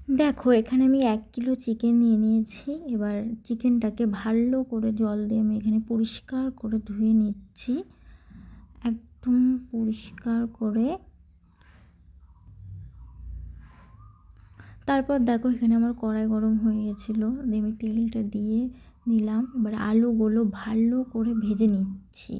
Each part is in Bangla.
দেখো এখানে আমি 1 কিলো চিকেন নিয়ে নিয়েছি। এবার চিকেনটাকে ভালো করে জল দিয়ে আমি এখানে পরিষ্কার করে ধুয়ে নিচ্ছি, একদম পরিষ্কার করে। তারপর দেখো এখানে আমার কড়াই গরম হয়ে গেছিলো, দিয়ে আমি তেলটা দিয়ে নিলাম। এবার আলুগুলো ভালো করে ভেজে নিচ্ছি।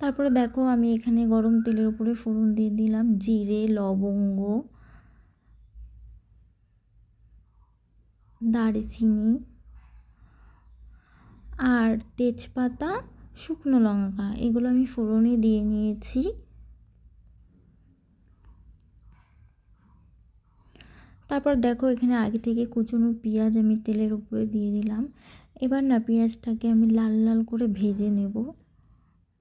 তারপরে দেখো আমি এখানে গরম তেলের উপরে ফোড়ন দিয়ে দিলাম জিরে, লবঙ্গ, দারচিনি আর তেজপাতা, শুকনো লঙ্কা, এগুলো আমি ফোড়নে দিয়ে নিয়েছি। তারপর দেখো এখানে আগে থেকে কুচনো পেঁয়াজ আমি তেলের উপরে দিয়ে দিলাম। এবার না পেঁয়াজটাকে আমি লাল লাল করে ভেজে নেব।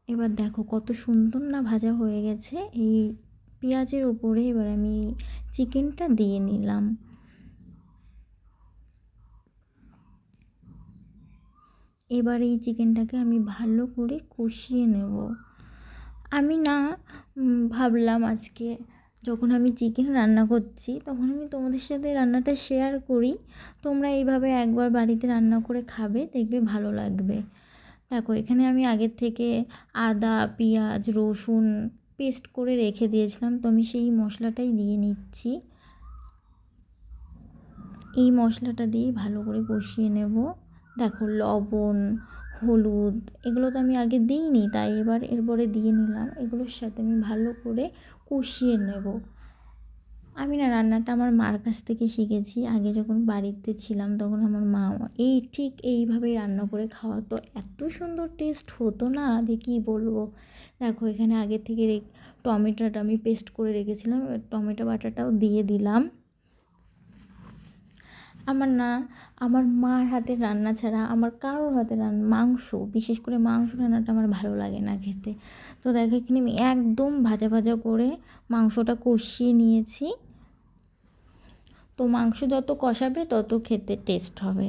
এবার দেখো কত সুন্দর না ভাজা হয়ে গেছে। এই পেঁয়াজের উপরে এবার আমি চিকেনটা দিয়ে নিলাম। এবার এই চিকেনটাকে আমি ভালো করে কষিয়ে নেব। আমি না ভাবলাম আজকে যখন আমি চিকেন রান্না করছি তখন আমি তোমাদের সাথে রান্নাটা শেয়ার করি। তোমরা এইভাবে একবার বাড়িতে রান্না করে খাবে, দেখবে ভালো লাগবে। দেখো এখানে আমি আগের থেকে আদা, পেঁয়াজ, রসুন পেস্ট করে রেখে দিয়েছিলাম, তো আমি সেই মশলাটাই দিয়ে নিচ্ছি। এই মশলাটা দিয়ে ভালো করে কষিয়ে নেব। দেখো লবণ, হলুদ এগুলো তো আমি আগে দিইনি, তাই এরপরে দিয়ে নিলাম। এগুলোর সাথে আমি ভালো করে কষিয়ে নেব। আমি না রান্নাটা আমার মার কাছ থেকে শিখেছি। আগে যখন বাড়িতে ছিলাম তখন আমার মা ঠিক এইভাবেই রান্না করে খাওয়াতো, এত সুন্দর টেস্ট হতো না যে কী বলবো। দেখো এখানে আগে থেকে টমেটোটা আমি পেস্ট করে রেখেছিলাম, টমেটো বাটাটাও দিয়ে দিলাম। আমার মার হাতের রান্না ছাড়া আমার কারোর হাতের মাংস, বিশেষ করে মাংস রান্নাটা আমার ভালো লাগে না খেতে। তো দেখো এখানে আমি একদম ভাজা ভাজা করে মাংসটা কষিয়ে নিয়েছি। তো মাংস যত কষাবে তত খেতে টেস্ট হবে।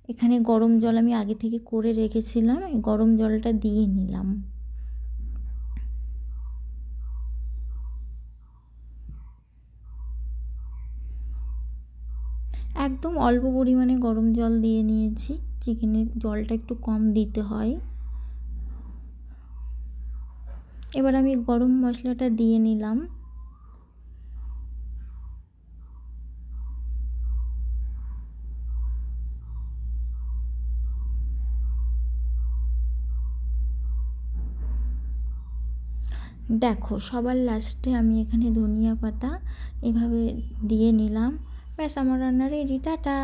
এখানে গরম জল আমি আগে থেকে করে রেখেছিলাম, এই গরম জলটা দিয়ে নিলাম। একদম অল্প পরিমাণে গরম জল দিয়ে নিয়েছি, চিকেনের জলটা একটু কম দিতে হয়। এবার আমি গরম মশলাটা দিয়ে নিলাম। দেখো সবার লাস্টে আমি এখানে ধনিয়া পাতা এভাবে দিয়ে নিলাম। ব্যাস আমার রান্না রেডি, টাটা।